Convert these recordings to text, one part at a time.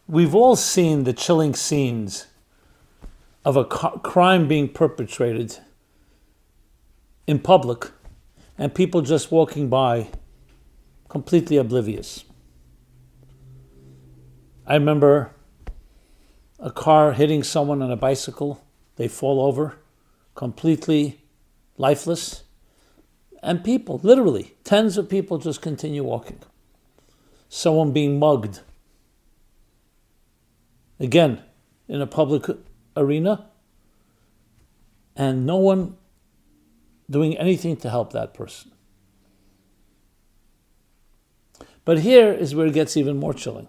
We've all seen the chilling scenes of a crime being perpetrated in public and people just walking by completely oblivious. I remember a car hitting someone on a bicycle. They fall over, completely lifeless. And people, literally, tens of people just continue walking. Someone being mugged. Again, in a public arena. And no one doing anything to help that person. But here is where it gets even more chilling.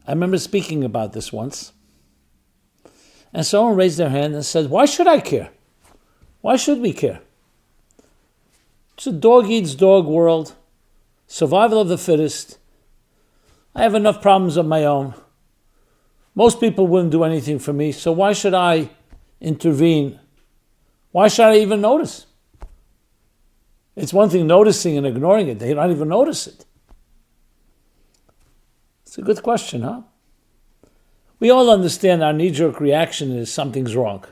I remember speaking about this once. And someone raised their hand and said, why should I care? Why should we care? It's a dog eats dog world. Survival of the fittest. I have enough problems of my own. Most people wouldn't do anything for me, so why should I intervene? Why should I even notice? It's one thing noticing and ignoring it. They don't even notice it. It's a good question, huh? We all understand our knee-jerk reaction is something's wrong.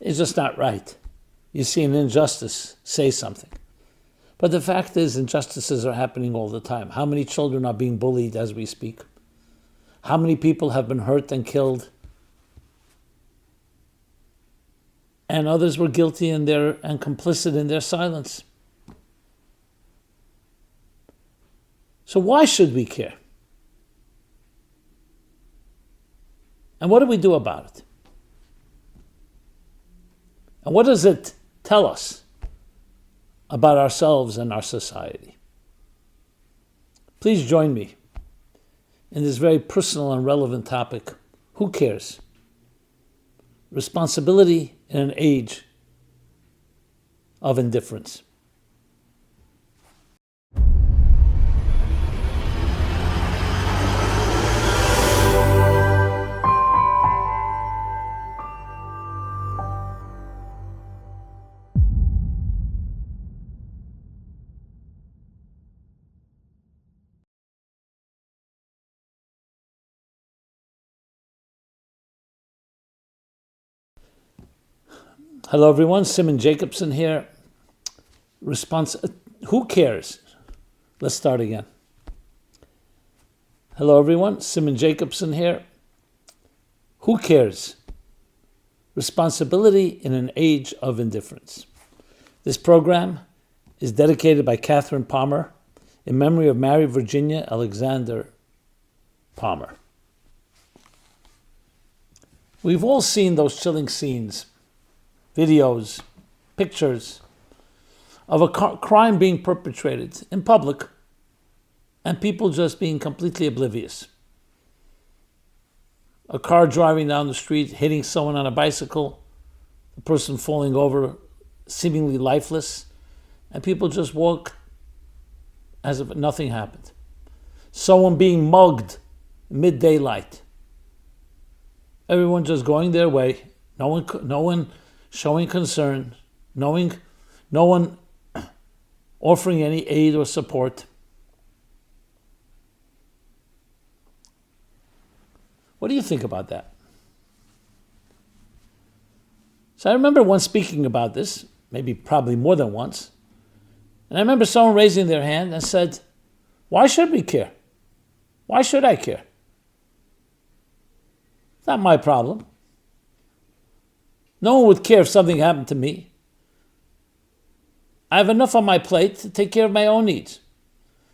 It's just not right. You see an injustice, say something. But the fact is, injustices are happening all the time. How many children are being bullied as we speak? How many people have been hurt and killed? And others were guilty and complicit in their silence. So why should we care? And what do we do about it? And what does it tell us about ourselves and our society? Please join me in this very personal and relevant topic. Who cares? Responsibility in an age of indifference. Hello everyone, Simon Jacobson here. Who cares? Let's start again. Hello everyone, Simon Jacobson here. Who cares? Responsibility in an age of indifference. This program is dedicated by Catherine Palmer in memory of Mary Virginia Alexander Palmer. We've all seen those chilling scenes, videos, pictures of a crime being perpetrated in public and people just being completely oblivious. A car driving down the street, hitting someone on a bicycle, the person falling over, seemingly lifeless, and people just walk as if nothing happened. Someone being mugged mid-daylight. Everyone just going their way, no one showing concern, no one offering any aid or support. What do you think about that? So I remember once speaking about this, probably more than once, and I remember someone raising their hand and said, why should we care? Why should I care? It's not my problem. No one would care if something happened to me. I have enough on my plate to take care of my own needs.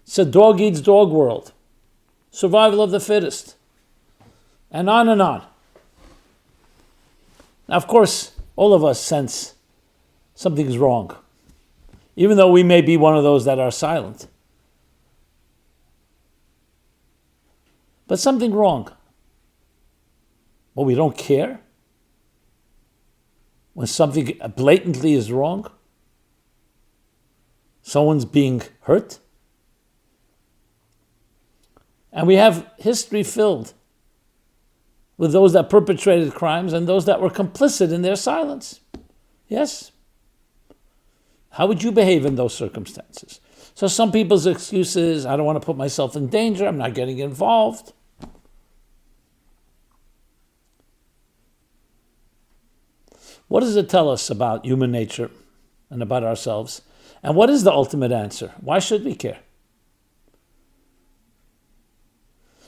It's a dog eats dog world. Survival of the fittest. And on and on. Now, of course, all of us sense something's wrong, even though we may be one of those that are silent. But something wrong. Well, we don't care when something blatantly is wrong. Someone's being hurt. And we have history filled with those that perpetrated crimes and those that were complicit in their silence. Yes. How would you behave in those circumstances? So some people's excuse is, I don't want to put myself in danger, I'm not getting involved. What does it tell us about human nature and about ourselves? And what is the ultimate answer? Why should we care?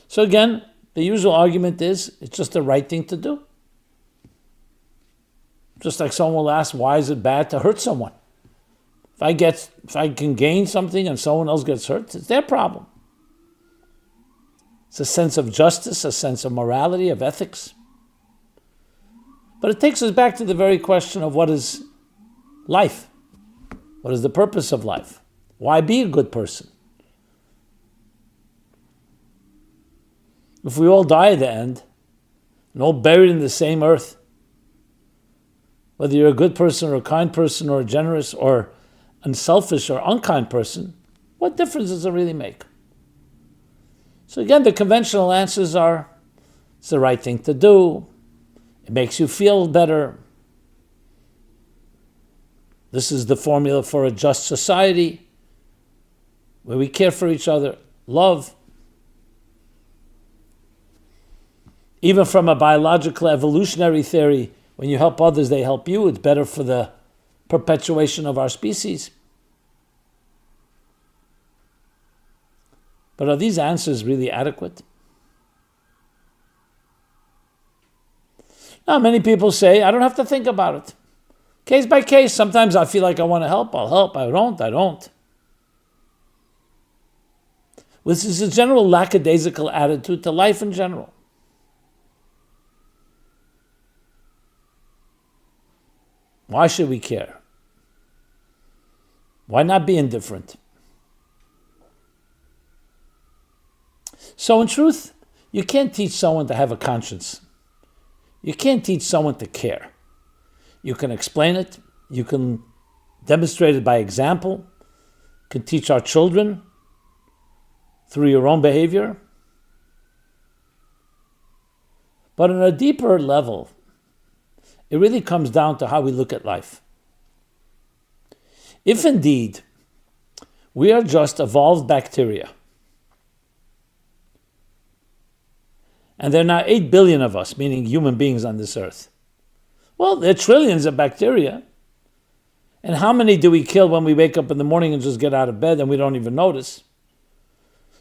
So again, the usual argument is it's just the right thing to do. Just like someone will ask, why is it bad to hurt someone? If I can gain something and someone else gets hurt, it's their problem. It's a sense of justice, a sense of morality, of ethics. But it takes us back to the very question of what is life? What is the purpose of life? Why be a good person? If we all die at the end, and all buried in the same earth, whether you're a good person or a kind person or a generous or unselfish or unkind person, what difference does it really make? So again, the conventional answers are, it's the right thing to do, it makes you feel better, this is the formula for a just society, where we care for each other, love. Even from a biological evolutionary theory, when you help others, they help you, it's better for the perpetuation of our species. But are these answers really adequate? Now, many people say, I don't have to think about it. Case by case, sometimes I feel like I want to help, I'll help, I don't. This is a general lackadaisical attitude to life in general. Why should we care? Why not be indifferent? So in truth, you can't teach someone to have a conscience. You can't teach someone to care. You can explain it. You can demonstrate it by example. You can teach our children through your own behavior. But on a deeper level, it really comes down to how we look at life. If indeed we are just evolved bacteria, and there are now 8 billion of us, meaning human beings on this earth, well, there are trillions of bacteria. And how many do we kill when we wake up in the morning and just get out of bed and we don't even notice?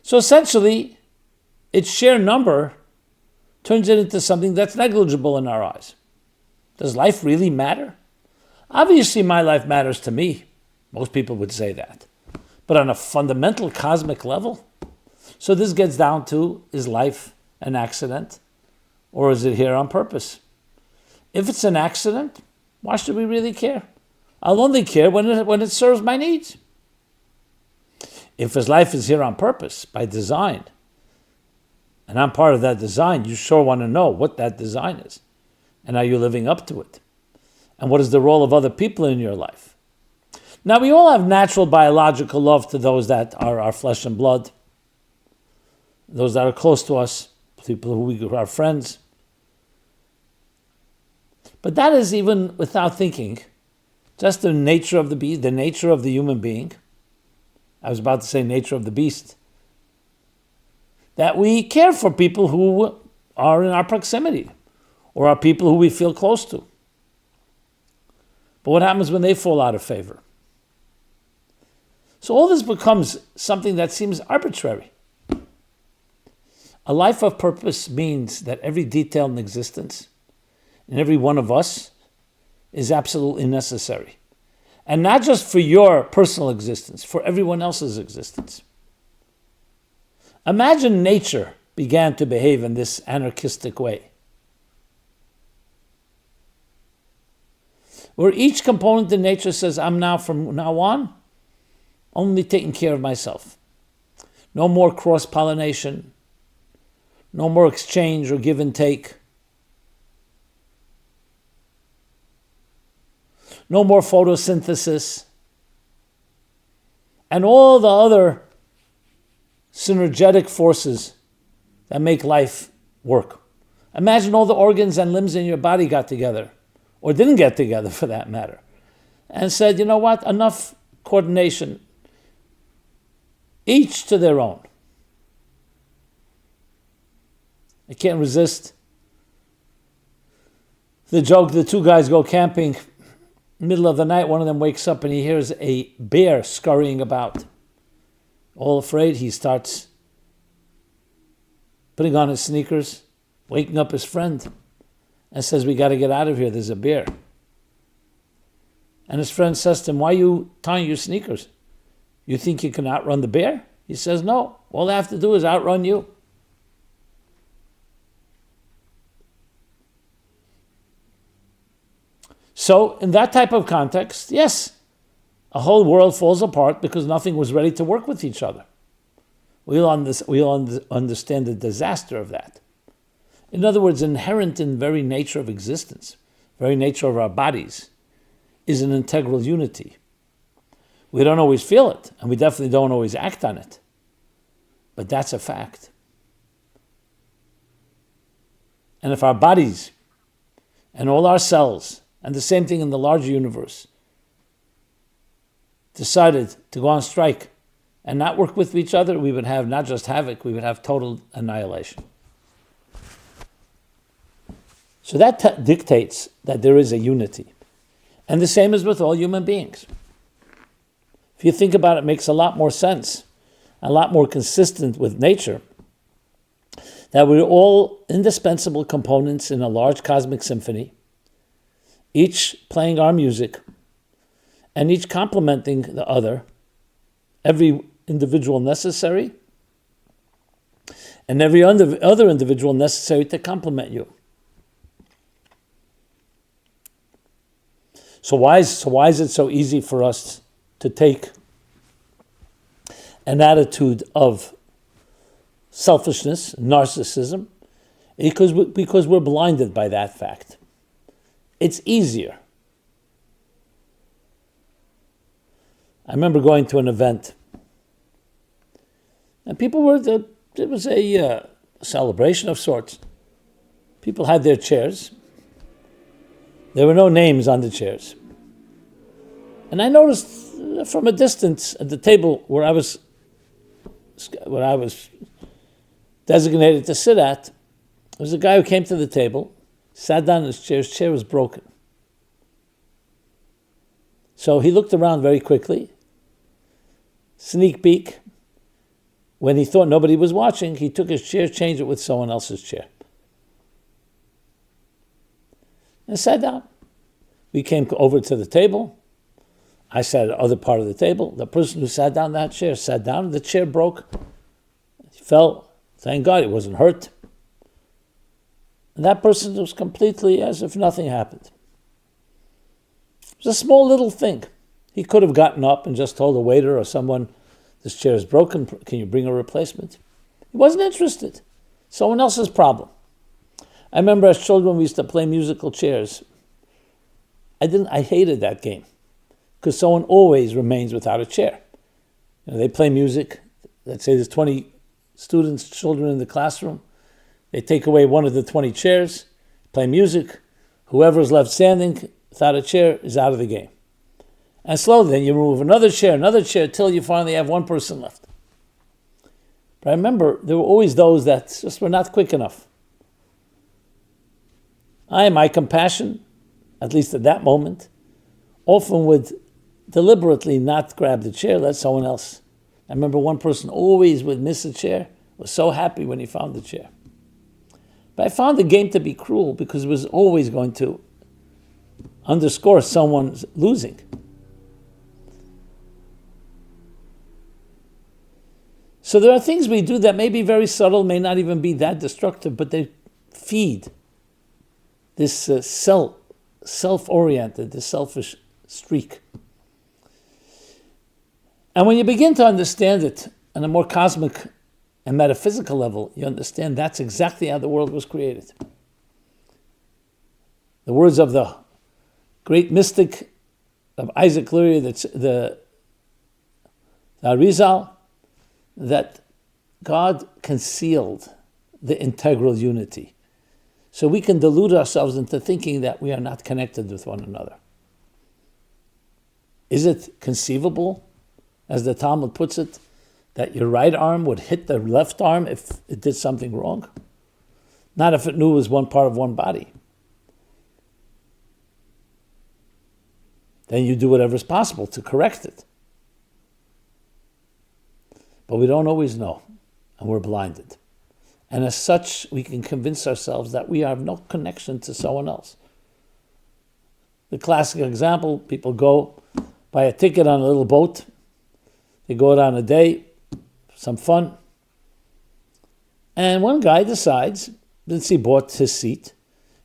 So essentially, its sheer number turns it into something that's negligible in our eyes. Does life really matter? Obviously, my life matters to me. Most people would say that. But on a fundamental cosmic level? So this gets down to, is life an accident? Or is it here on purpose? If it's an accident, why should we really care? I'll only care when it serves my needs. If his life is here on purpose, by design, and I'm part of that design, you sure want to know what that design is. And are you living up to it? And what is the role of other people in your life? Now, we all have natural biological love to those that are our flesh and blood, those that are close to us, people who are friends. But that is even without thinking, just the nature of the beast, the nature of the human being. I was about to say nature of the beast. That we care for people who are in our proximity, or are people who we feel close to. But what happens when they fall out of favor? So all this becomes something that seems arbitrary. A life of purpose means that every detail in existence, in every one of us, is absolutely necessary. And not just for your personal existence, for everyone else's existence. Imagine nature began to behave in this anarchistic way, where each component in nature says, I'm now, from now on, only taking care of myself. No more cross-pollination, no more exchange or give and take. No more photosynthesis. And all the other synergetic forces that make life work. Imagine all the organs and limbs in your body got together, or didn't get together for that matter, and said, you know what, enough coordination, each to their own. I can't resist The joke, the two guys go camping, middle of the night, one of them wakes up and he hears a bear scurrying about. All afraid, he starts putting on his sneakers, waking up his friend, and says, we got to get out of here, there's a bear. And his friend says to him, why are you tying your sneakers? You think you can outrun the bear? He says, no, all I have to do is outrun you. So in that type of context, yes, a whole world falls apart because nothing was ready to work with each other. We'll understand the disaster of that. In other words, inherent in the very nature of existence, very nature of our bodies, is an integral unity. We don't always feel it, and we definitely don't always act on it. But that's a fact. And if our bodies and all our cells, and the same thing in the larger universe, decided to go on strike and not work with each other, we would have not just havoc, we would have total annihilation. So that dictates that there is a unity. And the same is with all human beings. If you think about it, it makes a lot more sense, a lot more consistent with nature, that we're all indispensable components in a large cosmic symphony, each playing our music, and each complementing the other, every individual necessary, and every other individual necessary to complement you. So why is it so easy for us to take an attitude of selfishness, narcissism? Because we're blinded by that fact. It's easier. I remember going to an event, and it was a celebration of sorts. People had their chairs. There were no names on the chairs. And I noticed from a distance at the table where I was designated to sit at, there was a guy who came to the table, sat down in his chair was broken. So he looked around very quickly, sneak peek. When he thought nobody was watching, he took his chair, changed it with someone else's chair, and sat down. We came over to the table. I sat at the other part of the table. The person who sat down in that chair sat down. The chair broke. He fell. Thank God he wasn't hurt. And that person was completely as if nothing happened. It was a small little thing. He could have gotten up and just told a waiter or someone, this chair is broken, can you bring a replacement? He wasn't interested. Someone else's problem. I remember as children we used to play musical chairs. I hated that game because someone always remains without a chair. They play music. Let's say there's 20 children in the classroom. They take away one of the 20 chairs, play music. Whoever is left standing without a chair is out of the game. And slowly then you remove another chair, till you finally have one person left. But I remember there were always those that just were not quick enough. My compassion, at least at that moment, often would deliberately not grab the chair, let someone else. I remember one person always would miss a chair, was so happy when he found the chair. But I found the game to be cruel because it was always going to underscore someone's losing. So there are things we do that may be very subtle, may not even be that destructive, but they feed this self-oriented, this selfish streak. And when you begin to understand it on a more cosmic and metaphysical level, you understand that's exactly how the world was created. The words of the great mystic of Isaac Luria, the Arizal, that God concealed the integral unity. So we can delude ourselves into thinking that we are not connected with one another. Is it conceivable, as the Talmud puts it, that your right arm would hit the left arm if it did something wrong? Not if it knew it was one part of one body. then you do whatever is possible to correct it. But we don't always know, and we're blinded. And as such, we can convince ourselves that we have no connection to someone else. The classic example, people go buy a ticket on a little boat. They go out on a day, some fun. And one guy decides, since he bought his seat,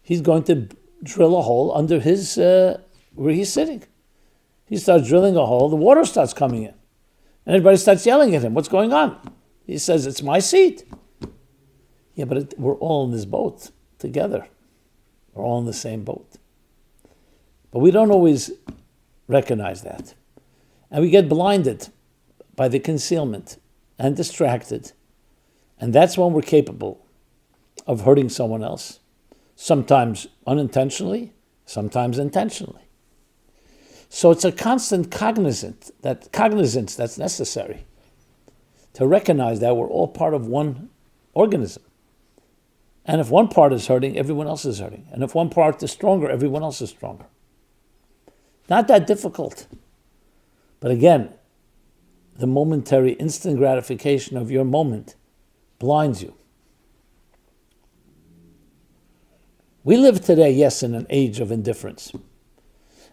he's going to drill a hole under his where he's sitting. He starts drilling a hole, the water starts coming in. And everybody starts yelling at him, what's going on? He says, it's my seat. Yeah, but we're all in this boat together. We're all in the same boat. But we don't always recognize that. And we get blinded by the concealment and distracted. And that's when we're capable of hurting someone else. Sometimes unintentionally, sometimes intentionally. So it's a constant cognizance that's necessary to recognize that we're all part of one organism. And if one part is hurting, everyone else is hurting. And if one part is stronger, everyone else is stronger. Not that difficult. But again, the momentary instant gratification of your moment blinds you. We live today, yes, in an age of indifference.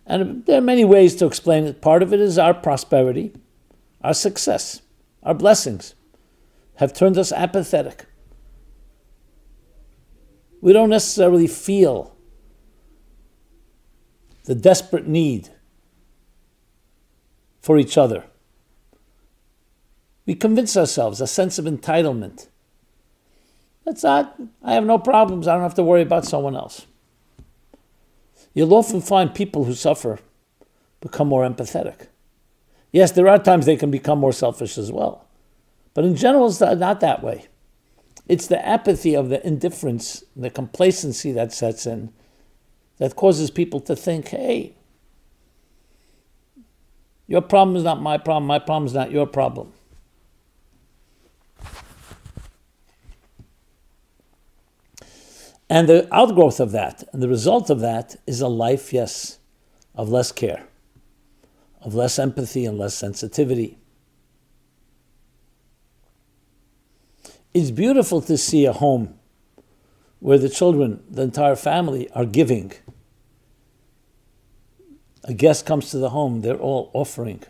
And there are many ways to explain it. Part of it is our prosperity, our success, our blessings have turned us apathetic. We don't necessarily feel the desperate need for each other. We convince ourselves a sense of entitlement. I have no problems, I don't have to worry about someone else. You'll often find people who suffer become more empathetic. Yes, there are times they can become more selfish as well. But in general, it's not that way. It's the apathy of the indifference, the complacency that sets in, that causes people to think, hey, your problem is not my problem is not your problem. And the outgrowth of that, and the result of that, is a life, yes, of less care, of less empathy and less sensitivity. It's beautiful to see a home where the children, the entire family, are giving. A guest comes to the home, they're all offering.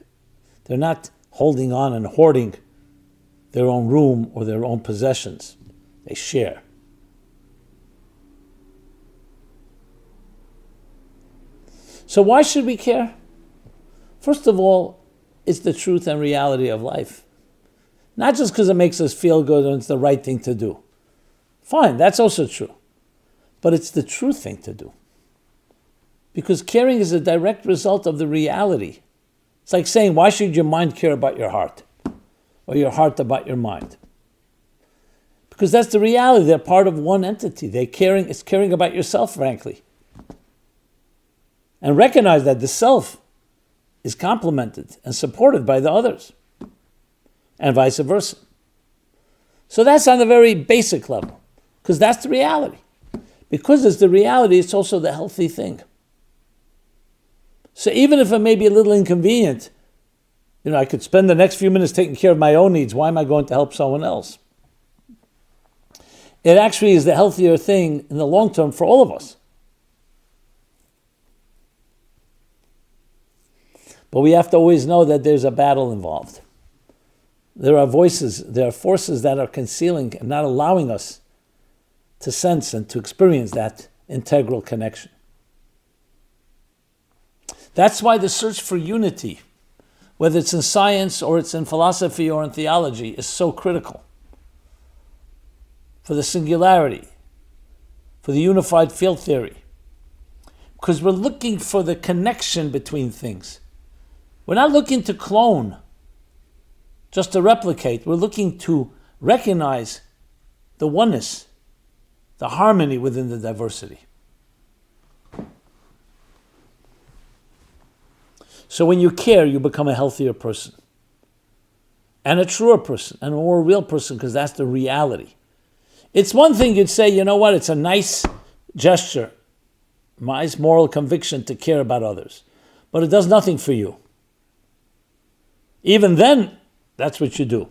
They're not holding on and hoarding their own room or their own possessions. They share. So why should we care? First of all, it's the truth and reality of life. Not just because it makes us feel good and it's the right thing to do. Fine, that's also true. But it's the true thing to do. Because caring is a direct result of the reality. It's like saying, why should your mind care about your heart? Or your heart about your mind? Because that's the reality. They're part of one entity. It's caring about yourself, frankly. And recognize that the self is complemented and supported by the others. And vice versa. So that's on a very basic level. Because that's the reality. Because it's the reality, it's also the healthy thing. So even if it may be a little inconvenient, I could spend the next few minutes taking care of my own needs. Why am I going to help someone else? It actually is the healthier thing in the long term for all of us. But we have to always know that there's a battle involved. There are voices, there are forces that are concealing and not allowing us to sense and to experience that integral connection. That's why the search for unity, whether it's in science or it's in philosophy or in theology, is so critical. For the singularity, for the unified field theory. Because we're looking for the connection between things. We're not looking to clone, just to replicate. We're looking to recognize the oneness, the harmony within the diversity. So when you care, you become a healthier person. And a truer person, and a more real person, because that's the reality. It's one thing you'd say, it's a nice gesture, nice moral conviction to care about others. but it does nothing for you. Even then, that's what you do.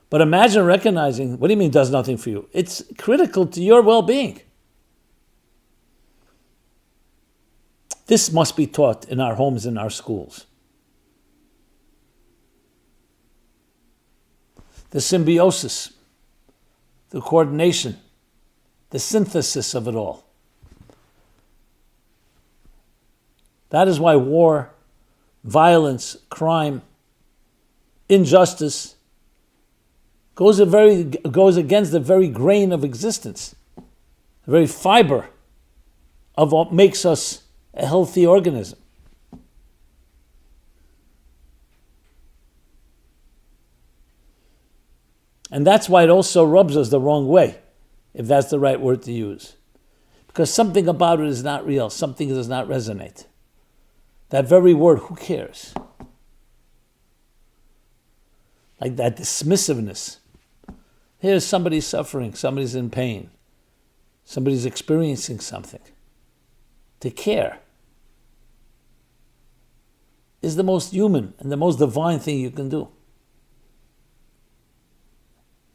But imagine recognizing, what do you mean does nothing for you? It's critical to your well-being. This must be taught in our homes and our schools. The symbiosis, the coordination, the synthesis of it all. That is why war, violence, crime, injustice goes against the very grain of existence, the very fiber of what makes us a healthy organism. And that's why it also rubs us the wrong way, if that's the right word to use. Because something about it is not real, something does not resonate. That very word, who cares? Like that dismissiveness. Here's somebody suffering, somebody's in pain, somebody's experiencing something. To care is the most human and the most divine thing you can do.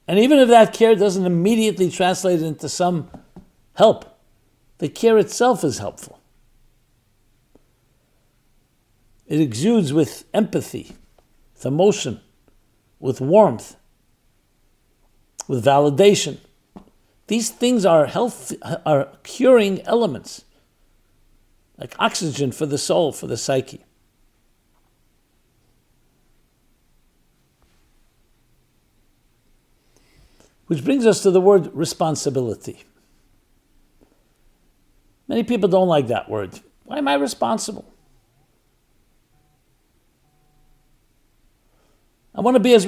And even if that care doesn't immediately translate into some help, the care itself is helpful. It exudes with empathy, with emotion, with warmth, with validation. These things are curing elements, like oxygen for the soul, for the psyche. Which brings us to the word responsibility. Many people don't like that word. Why am I responsible? I want to be as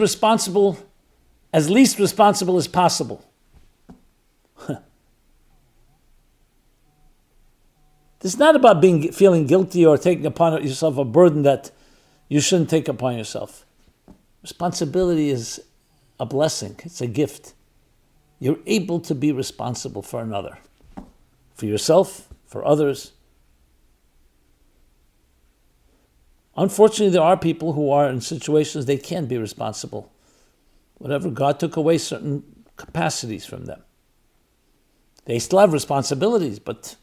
least responsible as possible. This is not about feeling guilty or taking upon yourself a burden that you shouldn't take upon yourself. Responsibility is a blessing. It's a gift. You're able to be responsible for another, for yourself, for others. Unfortunately, there are people who are in situations they can't be responsible. Whatever, God took away certain capacities from them. They still have responsibilities, but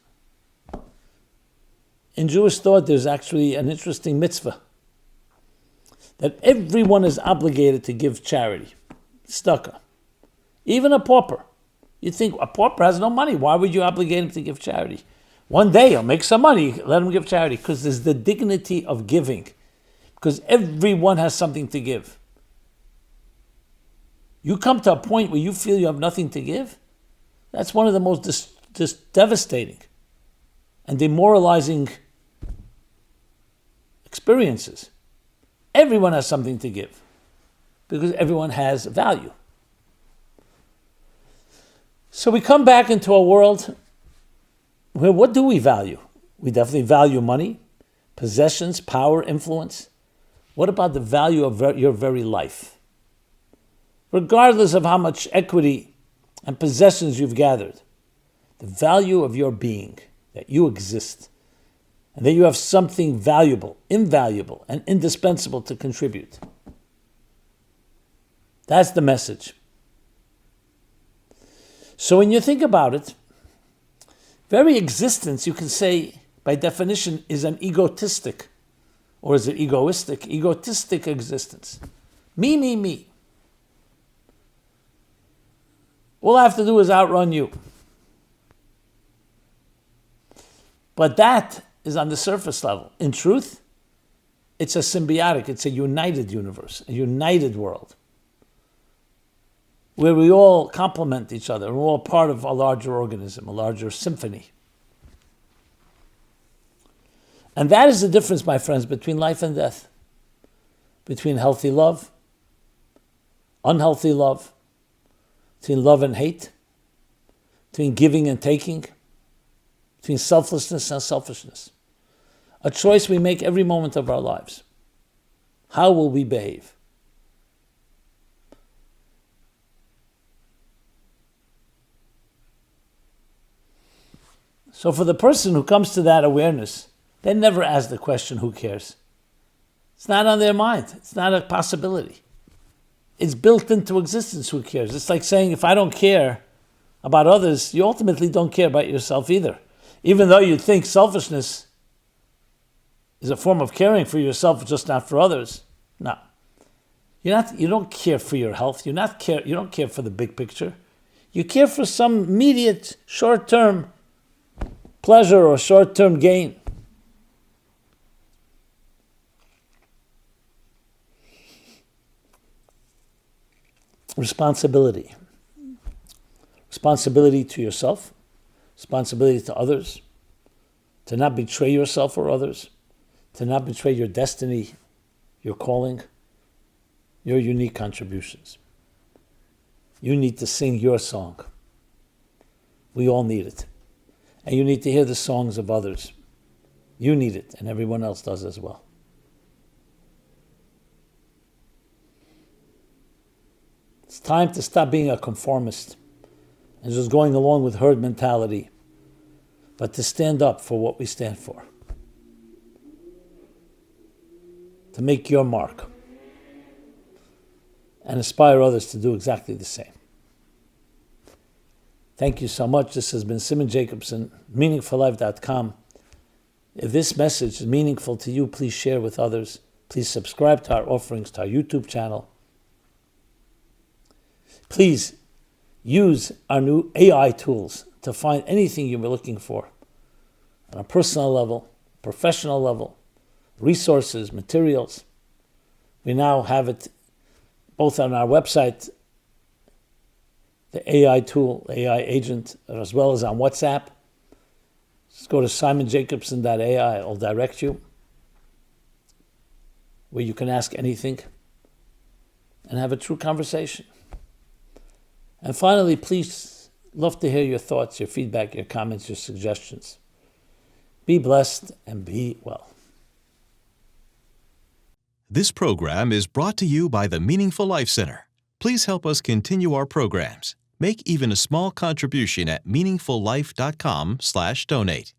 in Jewish thought, there's actually an interesting mitzvah that everyone is obligated to give charity, tzedakah. Even a pauper. You'd think a pauper has no money. Why would you obligate him to give charity? One day he'll make some money, let him give charity. Because there's the dignity of giving. Because everyone has something to give. You come to a point where you feel you have nothing to give, that's one of the most devastating and demoralizing experiences. Everyone has something to give. Because everyone has value. So we come back into a world where what do we value? We definitely value money, possessions, power, influence. What about the value of your very life? Regardless of how much equity and possessions you've gathered, the value of your being, that you exist, and that you have something valuable, invaluable, and indispensable to contribute. That's the message. So when you think about it, very existence, you can say, by definition, is an egotistic, or is it egoistic? Egotistic existence. Me, me, me. All I have to do is outrun you. But that is on the surface level. In truth, it's a symbiotic, it's a united universe, a united world, where we all complement each other. We're all part of a larger organism, a larger symphony. And that is the difference, my friends, between life and death, between healthy love, unhealthy love, between love and hate, between giving and taking, between selflessness and selfishness. A choice we make every moment of our lives. How will we behave? So for the person who comes to that awareness They never ask the question, who cares? It's not on their mind. It's not a possibility. It's built into existence, who cares? It's like saying, if I don't care about others, you ultimately don't care about yourself either. Even though you think selfishness is a form of caring for yourself, just not for others. No. You don't care for your health. You don't care for the big picture. You care for some immediate, short-term pleasure or short-term gain. Responsibility. Responsibility to yourself, responsibility to others, to not betray yourself or others, to not betray your destiny, your calling, your unique contributions. You need to sing your song. We all need it. And you need to hear the songs of others. You need it, and everyone else does as well. It's time to stop being a conformist and just going along with herd mentality, but to stand up for what we stand for. To make your mark and inspire others to do exactly the same. Thank you so much. This has been Simon Jacobson, meaningfullife.com. If this message is meaningful to you, please share with others. Please subscribe to our offerings, to our YouTube channel. Please use our new AI tools to find anything you were looking for on a personal level, professional level, resources, materials. We now have it both on our website, the AI tool, AI agent, as well as on WhatsApp. Just go to simonjacobson.ai. I'll direct you where you can ask anything and have a true conversation. And finally, please, love to hear your thoughts, your feedback, your comments, your suggestions. Be blessed and be well. This program is brought to you by the Meaningful Life Center. Please help us continue our programs. Make even a small contribution at meaningfullife.com/donate.